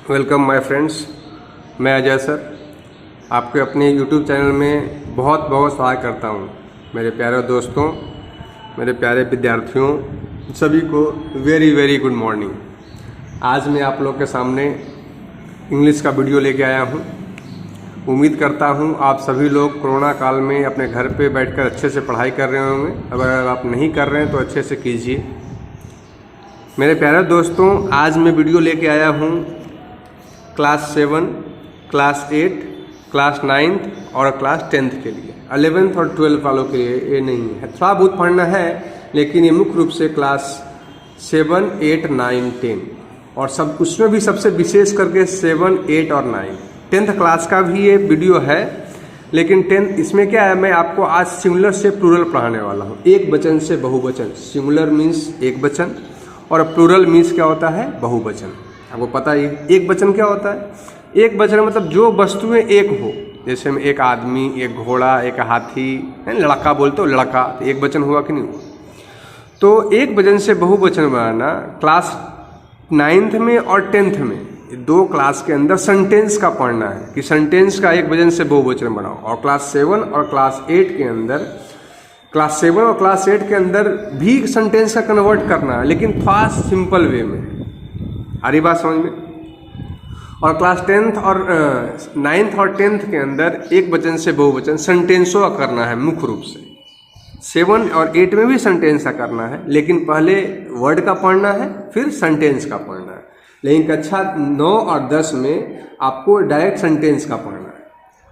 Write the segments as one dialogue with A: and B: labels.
A: Welcome my friends. मैं Ajay sir आपके अपने यूट्यूब चैनल में बहुत बहुत सहाय करता हूं। मेरे प्यारे दोस्तों, मेरे प्यारे विद्यार्थियों, सभी को वेरी वेरी गुड मॉर्निंग। आज मैं आप लोग के सामने इंग्लिश का वीडियो लेके आया हूं। उम्मीद करता हूं आप सभी लोग कोरोना काल में अपने घर पे बैठकर अच्छे से पढ़ाई कर रहे होंगे। अगर आप नहीं कर रहे हैं तो अच्छे से कीजिए। मेरे प्यारे दोस्तों, आज मैं वीडियो लेके आया हूं क्लास 7, क्लास 8, क्लास 9 और क्लास 10 के लिए। 11th और 12 वालों के लिए ये नहीं है, थोड़ा बहुत पढ़ना है, लेकिन ये मुख्य रूप से क्लास 7, 8, 9, 10 और सब उसमें भी सबसे विशेष करके 7, 8 और 9। 10th क्लास का भी ये वीडियो है, लेकिन 10 इसमें क्या है, मैं आपको आज सिंगुलर से प्लूरल पढ़ाने वाला हूँ। एक वचन से बहुवचन। सिंगुलर मीन्स एक वचन और प्लूरल मीन्स क्या होता है, बहुवचन। आपको पता ही है एक वचन क्या होता है। एक वचन मतलब जो वस्तुएं एक हो, जैसे में एक आदमी, एक घोड़ा, एक हाथी, लड़का बोलते हो लड़का, तो एक वचन हुआ कि नहीं हुआ। तो एक वचन से बहुवचन बनाना क्लास 9th में और 10th में, दो क्लास के अंदर सेंटेंस का पढ़ना है कि सेंटेंस का एक वचन से बहुवचन बनाओ। और क्लास 7 और क्लास 8 के अंदर, क्लास 7 और क्लास 8 के अंदर भी सेंटेंस का कन्वर्ट करना है, लेकिन थोड़ा सिंपल वे में। आ रही बात समझ में। और क्लास 10th और 9th और 10th के अंदर एक वचन से बहुवचन सेंटेंसों का करना है मुख्य रूप से। 7 और 8 में भी सेंटेंस का करना है, लेकिन पहले वर्ड का पढ़ना है, फिर सेंटेंस का पढ़ना है। लेकिन कक्षा 9 और 10 में आपको डायरेक्ट सेंटेंस का पढ़ना है,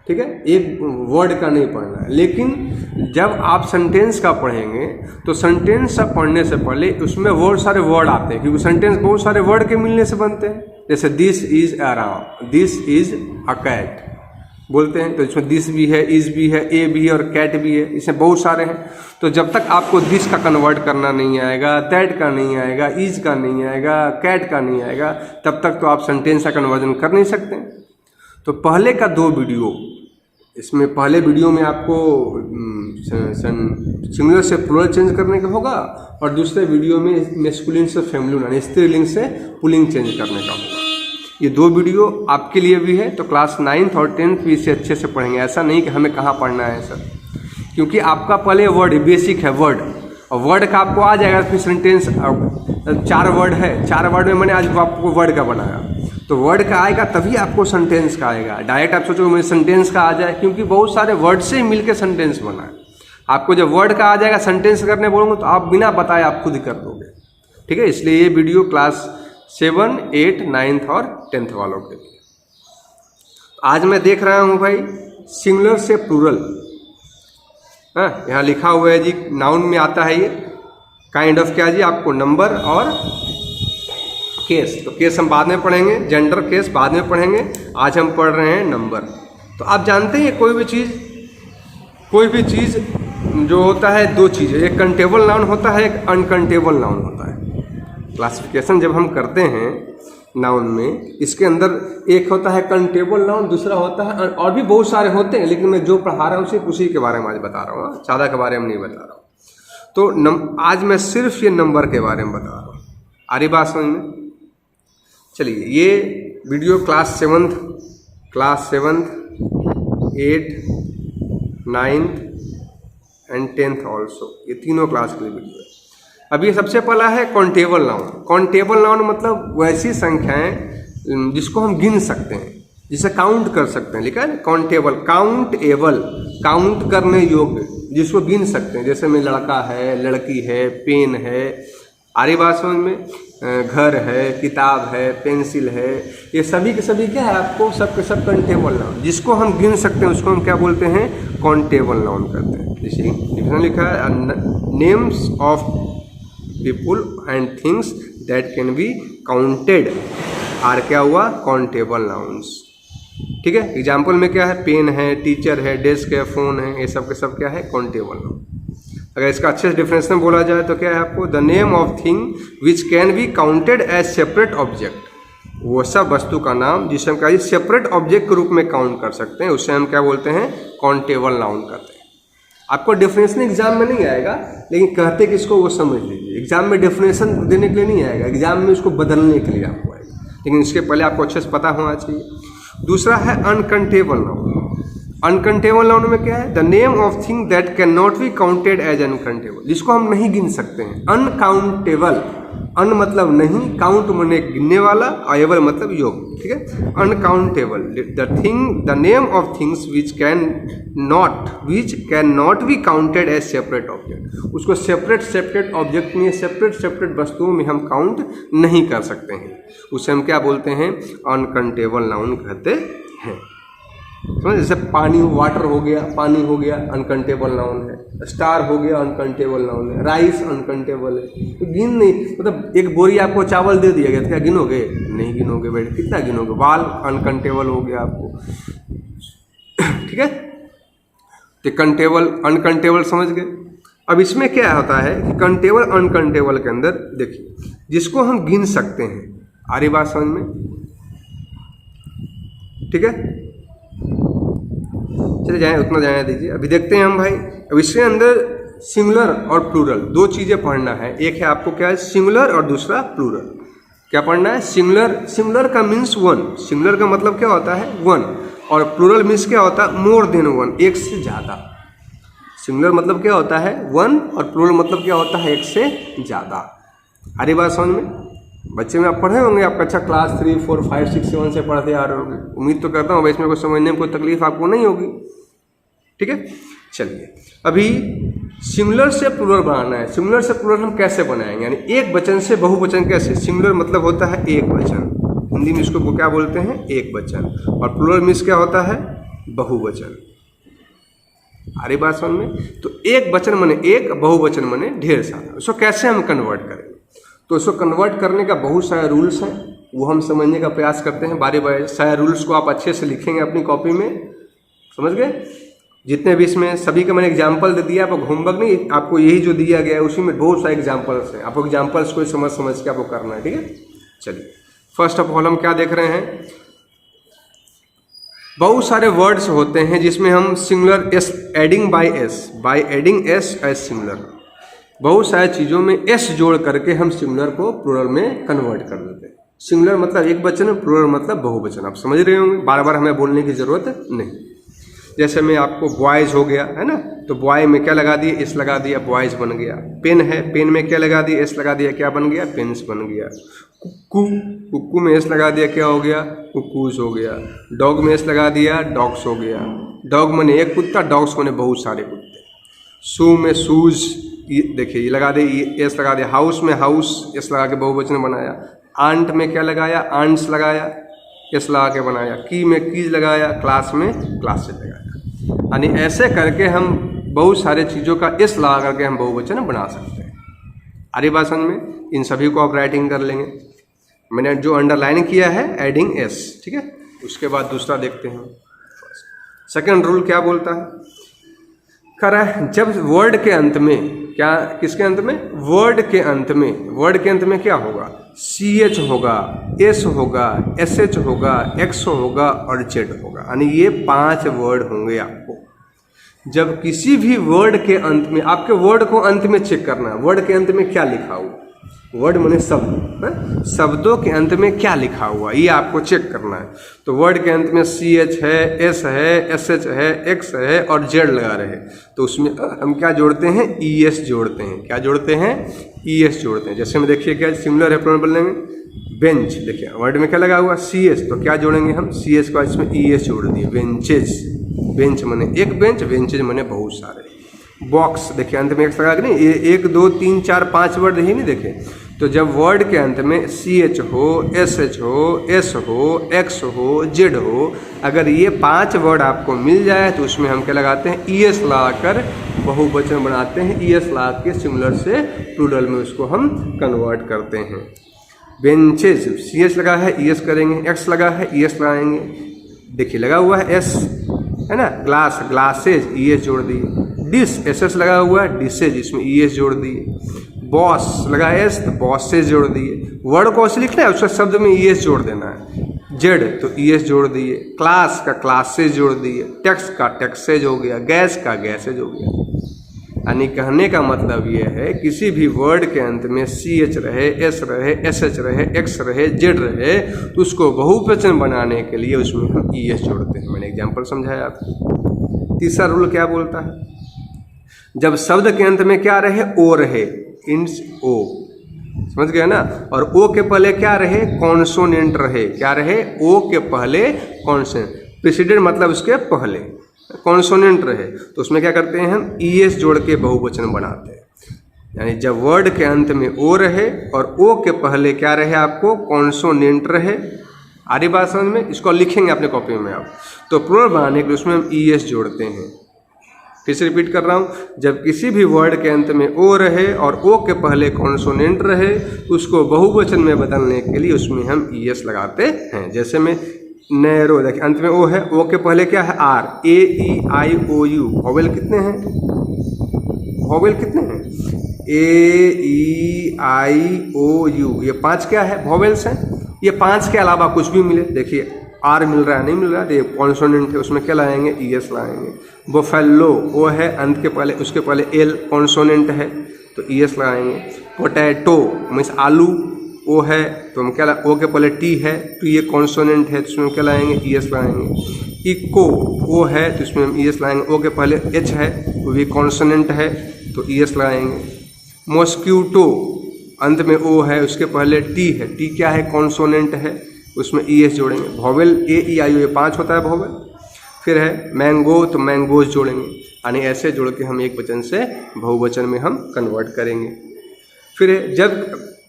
A: ठीक है, एक वर्ड का नहीं पढ़ना है। लेकिन जब आप सेंटेंस का पढ़ेंगे तो सेंटेंस का पढ़ने से पहले उसमें बहुत सारे वर्ड आते हैं, क्योंकि सेंटेंस बहुत सारे वर्ड के मिलने से बनते हैं। जैसे this is a ram, this is a cat बोलते हैं, तो इसमें दिस भी है, इज भी है, ए भी है और कैट भी है, इसमें बहुत सारे हैं। तो जब तक आपको दिस का कन्वर्ट करना नहीं आएगा, दैट का नहीं आएगा, इज का नहीं आएगा, कैट का नहीं आएगा, तब तक तो आप सेंटेंस का कन्वर्जन कर नहीं सकते। तो पहले का दो वीडियो, इसमें पहले वीडियो में आपको सिंगुलर से प्लूरल चेंज करने का होगा और दूसरे वीडियो में मैस्कुलिन से फेमिनिन यानी स्त्रीलिंग से पुल्लिंग चेंज करने का होगा। ये दो वीडियो आपके लिए भी है, तो क्लास 9th और 10th भी इसे अच्छे से पढ़ेंगे। ऐसा नहीं कि हमें कहाँ पढ़ना है सर, क्योंकि आपका पहले वर्ड बेसिक है वर्ड, और वर्ड का आपको आ जाएगा। फिर सेंटेंस 4 वर्ड है, 4 वर्ड में मैंने आज आपको वर्ड का बनाया, तो वर्ड का आएगा तभी आपको सेंटेंस का आएगा। डायरेक्ट आप सोचो मुझे सेंटेंस का आ जाए, क्योंकि बहुत सारे वर्ड से ही मिलकर सेंटेंस बना है। आपको जब वर्ड का आ जाएगा सेंटेंस करने बोलूँगा तो आप बिना बताए आप खुद कर दोगे, ठीक है। इसलिए ये वीडियो क्लास 7, 8, 9th और 10th वालों के लिए। आज मैं देख रहा हूँ भाई सिंगुलर से प्लूरल। हाँ, यहाँ लिखा हुआ है जी, नाउन में आता है ये काइंड ऑफ क्या जी, आपको नंबर और केस। तो केस हम बाद में पढ़ेंगे, जेंडर केस बाद में पढ़ेंगे। आज हम पढ़ रहे हैं नंबर। तो आप जानते हैं कोई भी चीज़ जो होता है, दो चीज़ें, एक कंटेबल नाउन होता है, एक अनकंटेबल नाउन होता है। क्लासिफिकेशन जब हम करते हैं नाउन में, इसके अंदर एक होता है कंटेबल नाउन, दूसरा होता है, और भी बहुत सारे होते हैं, लेकिन मैं जो पढ़ा रहा हूँ सिर्फ उसी के बारे में आज बता रहा हूँ, ज़्यादा के बारे में नहीं बता रहा हूँ। तो आज मैं सिर्फ ये नंबर के बारे में बता रहा हूँ। आ रही बात समझ में। चलिए, ये video class 7th, 8, 9th and 10th also, ये तीनों क्लास के लिए वीडियो है। अभी सबसे पहला है काउंटेबल नाउन। काउंटेबल नाउन मतलब वैसी संख्याएं जिसको हम गिन सकते हैं, जिसे काउंट कर सकते हैं। लिखा है काउंटेबल, काउंटेबल, काउंट करने योग्य, जिसको गिन सकते हैं। जैसे में लड़का है, लड़की है, पेन है, आरी बात समझ में, घर है, किताब है, पेंसिल है, ये सभी के सभी क्या है, आपको सब के सब काउंटेबल नाउन, जिसको हम गिन सकते हैं उसको हम क्या बोलते हैं, काउंटेबल नाउन करते हैं। जैसे डिफिनेशन लिखा है, names of people and things that can be counted are क्या हुआ, काउंटेबल नाउन्स, ठीक है। एग्जाम्पल में क्या है, पेन है, टीचर है, डेस्क है, फोन है, ये सब के सब क्या है, काउंटेबल नाउन। अगर इसका अच्छे से डिफरेंस में बोला जाए तो क्या है आपको, the name of thing which can be counted as separate object, वो सब वस्तु का नाम जिसे हम क्या सेपरेट ऑब्जेक्ट के रूप में काउंट कर सकते हैं, उससे हम क्या बोलते हैं, काउंटेबल नाउन करते हैं। आपको डेफिनेशन एग्जाम में नहीं आएगा, लेकिन कहते कि इसको वो समझ लीजिए। एग्जाम में डेफिनेशन देने के लिए नहीं आएगा, एग्जाम में उसको बदलने के लिए आपको आएगा। लेकिन इसके पहले आपको अच्छे से पता होना चाहिए। दूसरा है अनकाउंटेबल नाउन। अनकाउंटेबल नाउन में क्या है? The name of thing that can not be counted as uncountable, जिसको हम नहीं गिन सकते हैं। अनकाउंटेबल, अन मतलब नहीं, काउंट माने गिनने वाला, और एबल मतलब योग, ठीक है। Uncountable the name of things which can not be counted as separate object. उसको सेपरेट ऑब्जेक्ट में, सेपरेट वस्तुओं में हम काउंट नहीं कर सकते हैं। उसे हम क्या बोलते हैं? अनकाउंटेबल नाउन कहते हैं। समझ? जैसे पानी, वाटर हो गया, पानी हो गया, अनकाउंटेबल नाउन है। स्टार हो गया, अनकाउंटेबल नाउन है। राइस अनकाउंटेबल है, तो गिन नहीं, मतलब एक बोरी आपको चावल दे दिया गया, क्या गिनोगे? नहीं गिनोगे बेटे, कितना गिनोगे? बाल अनकाउंटेबल हो गया आपको, ठीक है। तो काउंटेबल अनकाउंटेबल समझ गए। अब इसमें क्या होता है कि काउंटेबल अनकाउंटेबल के अंदर देखिए, जिसको हम गिन सकते हैं, आ रही बात समझ में? ठीक है, चले जाएं, उतना जाने दीजिए। अभी देखते हैं हम भाई, अब इसके अंदर सिंगुलर और प्लूरल दो चीज़ें पढ़ना है। एक है आपको क्या है? सिंगुलर, और दूसरा प्लूरल। क्या पढ़ना है? सिंगुलर का मीन्स वन, सिंगुलर का मतलब क्या होता है? वन, और प्लूरल मीन्स क्या होता है? मोर देन वन, एक से ज़्यादा। सिंगुलर मतलब क्या होता है? वन, और प्लूरल मतलब क्या होता है? एक से ज़्यादा। अरे बात समझ में? बच्चे में आप पढ़े होंगे, आप अच्छा क्लास 3, 4, 5, 6, 7 से पढ़ते आ रहे होंगे। उम्मीद तो करता हूँ इसमें कुछ समझने में कोई तकलीफ आपको नहीं होगी, ठीक है। चलिए, अभी सिंगुलर से प्लूरल बनाना है। सिंगुलर से प्लूरल हम कैसे बनाएंगे? यानी एक वचन से बहुवचन कैसे? सिंगुलर मतलब होता है एक वचन, हिंदी में इसको क्या बोलते हैं? एक वचन। और प्लूरल मीन्स क्या होता है? बहुवचन। अरे बात समझ में? तो एक वचन माने एक, बहुवचन माने ढेर सारा। उसको कैसे हम कन्वर्ट करेंगे? तो इसको कन्वर्ट करने का बहुत सारे रूल्स हैं, वो हम समझने का प्रयास करते हैं बारी बारी। सारे रूल्स को आप अच्छे से लिखेंगे अपनी कॉपी में, समझ गए? जितने भी इसमें सभी का मैंने एग्जाम्पल दे दिया, आपको होमवर्क नहीं, आपको यही जो दिया गया है उसी में बहुत सारे एग्जाम्पल्स हैं। आपको एग्जाम्पल्स को समझ के आपको करना है, ठीक है। चलिए, फर्स्ट ऑफ ऑल हम क्या देख रहे हैं? बहुत सारे वर्ड्स होते हैं जिसमें हम singular S adding by adding S as singular, बहुत सारी चीज़ों में एस जोड़ करके हम सिंगुलर को प्लूरल में कन्वर्ट कर देते हैं। सिंगुलर मतलब एक वचन, प्लूरल मतलब बहुवचन। आप समझ रहे होंगे, बार बार हमें बोलने की ज़रूरत नहीं। जैसे मैं आपको बॉयज़ हो गया है ना, तो बॉय में क्या लगा दिए? एस लगा दिया, बॉयज़ बन गया। पेन है, पेन में क्या लगा दिया? एस लगा दिया, क्या बन गया? पेन्स बन गया। कुक्कू में एस लगा दिया, क्या हो गया? कुक्कूज हो गया। डॉग में एस लगा दिया, डॉग्स हो गया। डॉग मने एक कुत्ता, डॉग्स मने बहुत सारे कुत्ते। शू में शूज, देखिए ये लगा दे, ये एस लगा दिया। हाउस में हाउस, एस लगा के बहुवचन बनाया। आंट में क्या लगाया? आंट्स लगाया, एस लगा के बनाया। की में कीज लगाया, क्लास में क्लासेस लगाया। यानी ऐसे करके हम बहुत सारे चीज़ों का एस लगा करके हम बहुवचन बना सकते हैं। आरी बात समझ में? इन सभी को आप राइटिंग कर लेंगे। मैंने जो अंडरलाइन किया है एडिंग एस, ठीक है। उसके बाद दूसरा देखते हैं। सेकंड रूल क्या बोलता है? कह रहा है जब वर्ड के अंत में, क्या किसके अंत में? वर्ड के अंत में। वर्ड के अंत में क्या होगा? CH होगा, S होगा, SH होगा, X होगा और Z होगा। यानी ये 5 वर्ड होंगे आपको। जब किसी भी वर्ड के अंत में, आपके वर्ड को अंत में चेक करना है, वर्ड के अंत में क्या लिखा हुआ। वर्ड माने शब्द है, शब्दों के अंत में क्या लिखा हुआ ये आपको चेक करना है। तो वर्ड के अंत में CH है, S है, SH है, X है और Z लगा रहे हैं, तो उसमें हम क्या जोड़ते हैं? ES जोड़ते हैं। क्या जोड़ते हैं? ES जोड़ते हैं। जैसे में देखिए क्या सिमिलर है, प्रोनाउन बोलेंगे बेंच। देखिए वर्ड में क्या लगा हुआ? CS, तो क्या जोड़ेंगे हम? CS को इसमें ES जोड़ दिए। बेंचेज, बेंच माने एक बेंच, बेंचेज माने बहुत सारे। बॉक्स, देखिए अंत में एक लगा के नहीं, ये 1 2 3 4 5 वर्ड ही नहीं देखे। तो जब वर्ड के अंत में CH हो, SH हो, S हो, X हो, Z हो, अगर ये 5 वर्ड आपको मिल जाए तो उसमें हम क्या लगाते हैं? ES लगाकर बहुवचन बनाते हैं। ES लगा के सिंगुलर से प्लूरल में उसको हम कन्वर्ट करते हैं। बेंचेज, CH लगा है, ES करेंगे। X लगा है, ES लगाएंगे। देखिए लगा हुआ है S है ना। ग्लास, ग्लासेज, ES जोड़ दिए। डिश, SS लगा हुआ है, डिशेज, इसमें ES जोड़ दिए। बॉस लगा S, तो बॉसेज जोड़ दिए। वर्ड को ऐसे लिखना है, उसका शब्द में ES जोड़ देना है। जेड तो ES जोड़ दिए। क्लास का क्लासेज जोड़ दिए। टैक्स का टैक्सेज हो गया। गैस का गैसेज हो गया। यानी कहने का मतलब ये है किसी भी वर्ड के अंत में CH रहे, S रहे, SH रहे, X रहे, Z रहे तो उसको बहुवचन बनाने के लिए उसमें हम ES जोड़ते हैं। मैंने एग्जाम्पल समझाया आपको। तीसरा रूल क्या बोलता है, जब शब्द के अंत में क्या रहे, O रहे, इंस O, समझ गए ना, और O के पहले क्या रहे, कॉन्सोनेंट रहे, क्या रहे, O के पहले कॉन्सोनेंट, प्रेसिडेंट मतलब उसके पहले कॉन्सोनेंट रहे तो उसमें क्या करते हैं हम ES जोड़ के बहुवचन बनाते हैं। यानी जब वर्ड के अंत में O रहे और O के पहले क्या रहे आपको, कॉन्सोनेंट रहे। आ रही बात समझ में, इसको लिखेंगे अपने कॉपी में आप, तो प्लूरल बनाने के लिए उसमें हम ES जोड़ते हैं। फिर से रिपीट कर रहा हूँ, जब किसी भी वर्ड के अंत में O रहे और O के पहले कॉन्सोनेंट रहे तो उसको बहुवचन में बदलने के लिए उसमें हम ES लगाते हैं। जैसे में नैरो, देखिए अंत में O है, O के पहले क्या है, R, A-E-I-O-U, वॉवेल कितने हैं, वॉवेल कितने हैं, A-E-I-O-U, ये 5 क्या है, वॉवेल्स हैं। ये 5 के अलावा कुछ भी मिले, देखिए R मिल रहा है, नहीं मिल रहा है, ये कॉन्सोनेंट है, उसमें क्या लाएंगे, ES लाएंगे। बोफेलो, O है, अंत के पहले, उसके पहले L कॉन्सोनेंट है तो ES लगाएंगे। पोटैटो मीन्स आलू, O है तो हम क्या, O के पहले T है तो ये कॉन्सोनेंट है तो इसमें क्या लाएंगे, ES लाएंगे। इको, O है तो इसमें हम ES लाएंगे। O के पहले H है तो ये कॉन्सोनेंट है तो ES लाएंगे। मॉस्क्यूटो, अंत में O है, उसके पहले T है, T क्या है, कॉन्सोनेंट है, उसमें ES जोड़ेंगे। वॉवेल A-E-I-O, ये 5 होता है वॉवेल। फिर है मैंगो तो मैंगोज जोड़ेंगे, यानी ऐसे जोड़ के हम एक वचन से बहुवचन में हम कन्वर्ट करेंगे। फिर है जब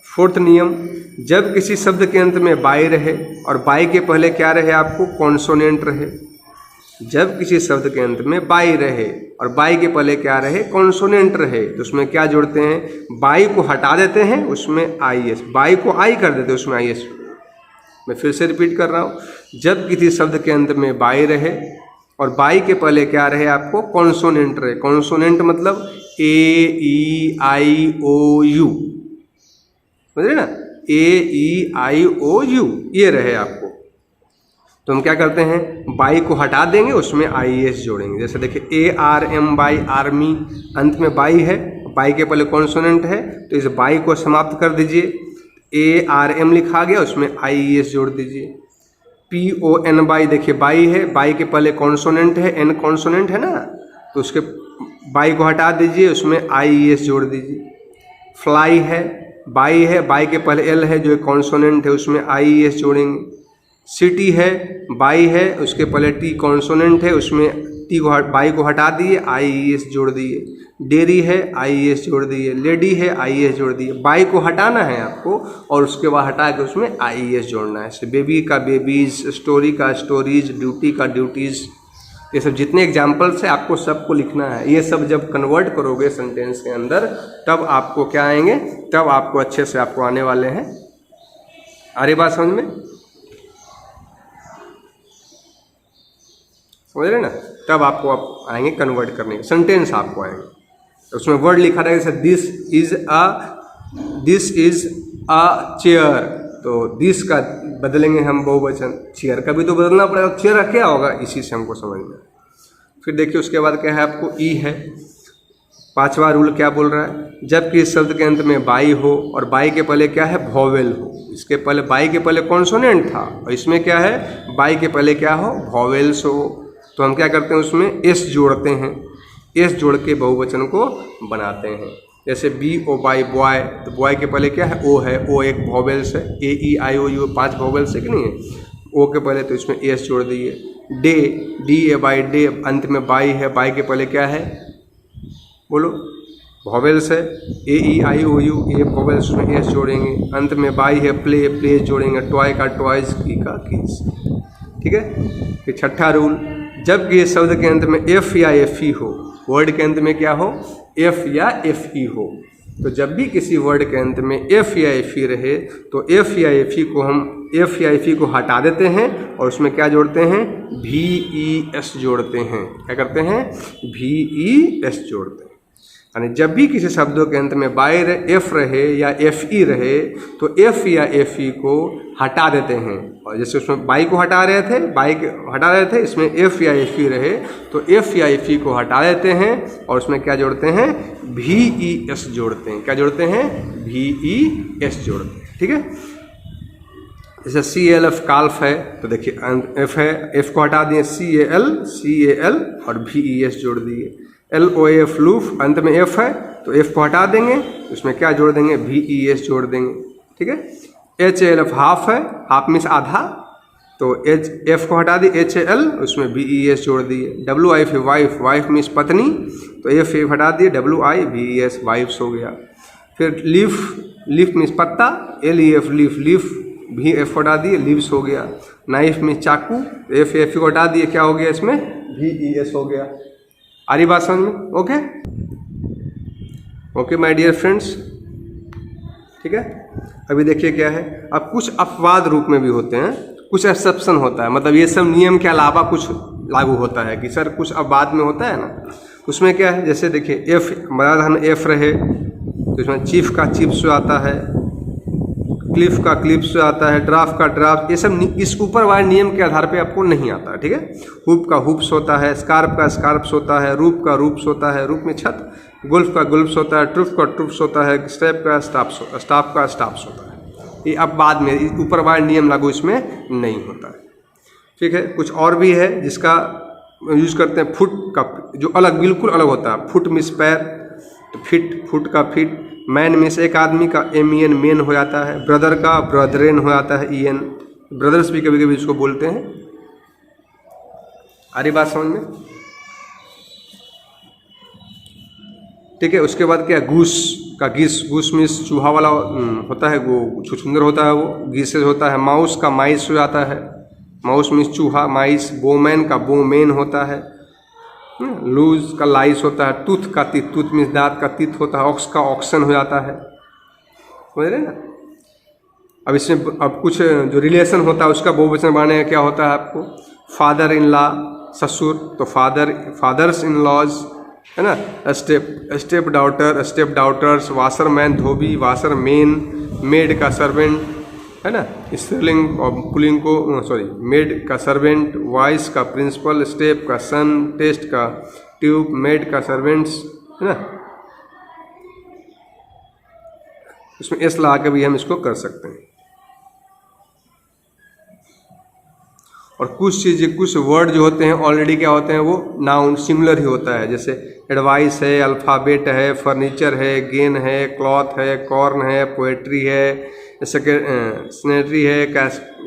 A: फोर्थ नियम, जब किसी शब्द के अंत में बाई रहे और बाई के पहले क्या रहे आपको, कॉन्सोनेंट रहे। जब किसी शब्द के अंत में बाई रहे और बाई के पहले क्या रहे, कॉन्सोनेंट रहे तो उसमें क्या जोड़ते हैं, बाई को हटा देते हैं, उसमें IS, बाई को आई कर देते हैं, उसमें IS। मैं फिर से रिपीट कर रहा हूँ, जब किसी शब्द के अंत में बाई रहे और बाई के पहले क्या रहे आपको, कॉन्सोनेंट रहे। कॉन्सोनेंट मतलब A-E-I-O-U, समझ रहे ना, A-E-I-O-U ये रहे आपको, तो हम क्या करते हैं, बाई को हटा देंगे, उसमें IS जोड़ेंगे। जैसे देखिए ARM बाई, आर्मी, अंत में बाई है, बाई के पहले कॉन्सोनेंट है तो इस बाई को समाप्त कर दीजिए, ARM लिखा गया, उसमें IS जोड़ दीजिए। PON बाई, देखिए बाई है, बाई के पहले कॉन्सोनेंट है, N कॉन्सोनेंट है ना, तो उसके बाई को हटा दीजिए, उसमें IS जोड़ दीजिए। फ्लाई है, बाई है, बाई के पहले L है जो कॉन्सोनेंट है, उसमें IS जोड़ेंगे। सिटी है, बाई है, उसके पहले T कॉन्सोनेंट है, उसमें T को बाई को हटा दिए, IS जोड़ दिए। डेरी है, IS जोड़ दिए। लेडी है, IS जोड़ दिए। बाई को हटाना है आपको और उसके बाद हटा के उसमें IS जोड़ना है। जैसे बेबी का बेबीज, स्टोरी का स्टोरीज, ड्यूटी का ड्यूटीज़, ये सब जितने एग्जाम्पल्स है आपको सबको लिखना है। ये सब जब कन्वर्ट करोगे सेंटेंस के अंदर तब आपको क्या आएंगे, तब आपको अच्छे से आपको आने वाले हैं। आ रही बात समझ में, समझ रहे ना, तब आपको आप आएंगे कन्वर्ट करने के, सेंटेंस आपको आएंगे। तो उसमें वर्ड लिखा रहेगा जैसे दिस इज अ चेयर, तो दिस का बदलेंगे हम बहुवचन, चेयर का भी तो बदलना पड़ेगा, चेयर का क्या होगा, इसी से हमको समझना है। फिर देखिए उसके बाद क्या है आपको, ई है। 5वां रूल क्या बोल रहा है, जबकि इस शब्द के अंत में बाई हो और बाई के पहले क्या है, वॉवेल हो। इसके पहले बाई के पहले कॉन्सोनेंट था और इसमें क्या है, बाई के पहले क्या हो, वॉवेल्स हो, तो हम क्या करते हैं उसमें एस जोड़ते हैं, एस जोड़ के बहुवचन को बनाते हैं। जैसे BO बाई बॉय, तो बॉय के पहले क्या है, O है, O एक वॉवेल्स है, AEIOU 5 वॉवेल्स है कि नहीं है, O के पहले तो इसमें एस जोड़ दिए। डे, DA बाई डे, अंत में बाई है, बाई के पहले क्या है, बोलो, वॉवेल्स है, AEIOU ये वॉवेल्स में एस जोड़ेंगे। अंत में बाई है, प्ले, प्ले जोड़ेंगे। टॉय का टॉयज, की का कीज, ठीक है। फिर 6ठा रूल, जब ये शब्द के अंत में F या FE हो, वर्ड के अंत में क्या हो, F या FE हो, तो जब भी किसी वर्ड के अंत में F या FE रहे तो F या FE को हटा देते हैं और उसमें क्या जोड़ते हैं, VES जोड़ते हैं। क्या करते हैं, VES जोड़ते हैं। यानी जब भी किसी शब्दों के अंत में बाई एफ रहे या एफ ई रहे तो एफ या एफ ई को हटा देते हैं। और जैसे उसमें बाई को हटा रहे थे, इसमें एफ या एफ ई रहे तो एफ या एफ ई को हटा देते हैं और उसमें क्या जोड़ते हैं, भी ई एस जोड़ते हैं। क्या जोड़ते हैं, भी ई एस जोड़ते हैं। ठीक है, जैसे सी एल एफ काल्फ है तो देखिए एफ है, एफ को हटा दिए, सी ए एल और भी ई एस जोड़ दिए। एल ओ एफ लूफ, अंत में एफ है तो एफ को हटा देंगे, उसमें क्या जोड़ देंगे, भी ई एस जोड़ देंगे। ठीक है, एच एल एफ हाफ है, हाफ मीन्स आधा, तो एच एफ को हटा दिए, एच एल उसमें भी ई एस जोड़ दिए। W I F wife, wife means पत्नी, तो एफ हटा दिए, डब्ल्यू आई भी ई एस वाइफ्स हो गया। फिर लीफ, लीफ मीन्स पत्ता, L E F leaf, leaf भी एफ हटा दिए, लीव्स हो गया। नाइफ मीन्स चाकू, एफ एफ को हटा दिए, क्या हो गया इसमें, भी ई एस हो गया। आ रही बात समझ में? Okay okay my dear friends. ठीक है, अभी देखिए क्या है, अब कुछ अपवाद रूप में भी होते हैं, कुछ एक्सेप्शन होता है, मतलब ये सब नियम के अलावा कुछ लागू होता है कि सर कुछ अपवाद में होता है ना, उसमें क्या है, जैसे देखिए एफ मदाधान एफ रहे तो इसमें चीफ का चीफ्स आता है, क्लिफ का क्लिप्स आता है, ड्राफ्ट का ड्राफ्ट, ये सब इस ऊपर वाले नियम के आधार पे आपको नहीं आता। ठीक है, हुप का हुप्स होता है, स्कार्प का स्कार्प्स होता है, रूप का रूप्स होता है, रूप में छत, गुल्फ का गुल्फ्स होता है, ट्रुफ का ट्रुफ्स होता है, स्टेप का स्टाफ का स्टाफ्स होता है। ये अब बाद में ऊपर वाले नियम लागू इसमें नहीं होता है। ठीक है, कुछ और भी है जिसका यूज करते हैं, फुट का जो अलग बिल्कुल अलग होता है, फुट मिस पैर, तो फिट, फुट का फिट, मैन में से एक आदमी का एम ई एन मेन हो जाता है, ब्रदर का ब्रदरेन हो जाता है, ई एन, ब्रदर्स भी कभी कभी इसको बोलते हैं। आ रही बात समझ में? ठीक है, उसके बाद क्या, घूस का गीस, घूस मीन्स चूहा वाला होता है, वो छुछुंदर होता है, वो गीसेज होता है। माउस का माइस हो जाता है, माउस मीन्स चूहा, माइस। बोमैन का बोमेन होता है। लूज का लाइस होता है, टूथ का तीत, टूथ मीन्स दांत का तीत होता है। ऑक्स का ऑक्सन हो जाता है, समझ रहे ना। अब इसमें अब कुछ जो रिलेशन होता है उसका बहुवचन बनाने का क्या होता है आपको, फादर इन लॉ ससुर, तो फादर्स इन लॉज है ना, step daughter, step daughters, washerman धोबी, वाशरमैन, मेड का सर्वेंट है ना, स्त्रीलिंग और पुल्लिंग को सॉरी, मेड का सर्वेंट, वॉइस का प्रिंसिपल, स्टेप का सन, टेस्ट का ट्यूब, मेड का सर्वेंट्स है ना। इसमें एस लगा के भी हम इसको कर सकते हैं। और कुछ चीज़ें, कुछ वर्ड जो होते हैं ऑलरेडी क्या होते हैं, वो नाउन सिमिलर ही होता है, जैसे एडवाइस है, अल्फ़ाबेट है, फर्नीचर है, गेन है, क्लॉथ है, कॉर्न है, पोएट्री है, स्नेटरी है,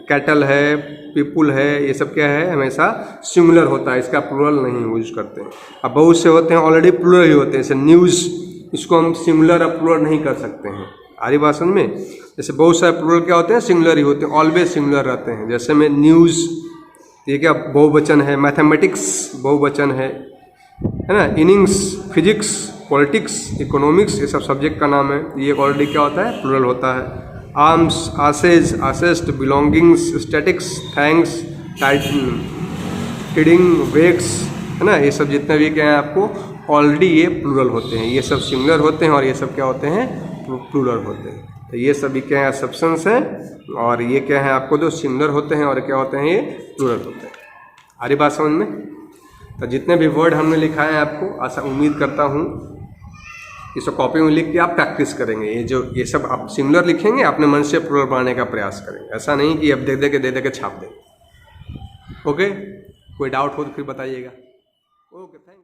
A: कैटल है, पीपुल है, ये सब क्या है, हमेशा सिमिलर होता है, इसका प्लूरल नहीं यूज करते हैं। अब बहुत से होते हैं ऑलरेडी प्लूरल ही होते हैं, जैसे न्यूज़, इसको हम सिमिलर और प्लूरल नहीं कर सकते हैं। आ रही बात समझ में? जैसे बहुत सारे प्लूरल क्या होते हैं, सिमिलर ही होते हैं, ऑलवेज सिमिलर रहते हैं। जैसे में न्यूज़, ये क्या बहुवचन है, मैथमेटिक्स बहुवचन है ना, इनिंग्स, फिजिक्स, पॉलिटिक्स, इकोनॉमिक्स, ये सब सब्जेक्ट का नाम है, ये ऑलरेडी क्या होता है, प्लूरल होता है। Arms, ashes, assets, belongings, statics, thanks, tidings, wages है ना, ये सब जितने भी क्या हैं आपको ऑलरेडी ये प्लूरल होते हैं, ये सब सिमिलर होते हैं और ये सब क्या होते हैं, प्लूरल होते हैं। तो ये सभी क्या है, एक्सेप्शंस हैं, और ये क्या है आपको जो सिमिलर होते हैं और क्या होते हैं, ये प्लूरल होते हैं। आ रही बात समझ में? तो जितने भी वर्ड हमने लिखा है आपको, ऐसा उम्मीद करता हूँ इसको कॉपी में लिख के आप प्रैक्टिस करेंगे। ये सब आप सिमिलर लिखेंगे, अपने मन से प्लूरल बनाने का प्रयास करेंगे, ऐसा नहीं कि अब दे दे के छाप दें। ओके, कोई डाउट हो तो फिर बताइएगा। Okay, thank you.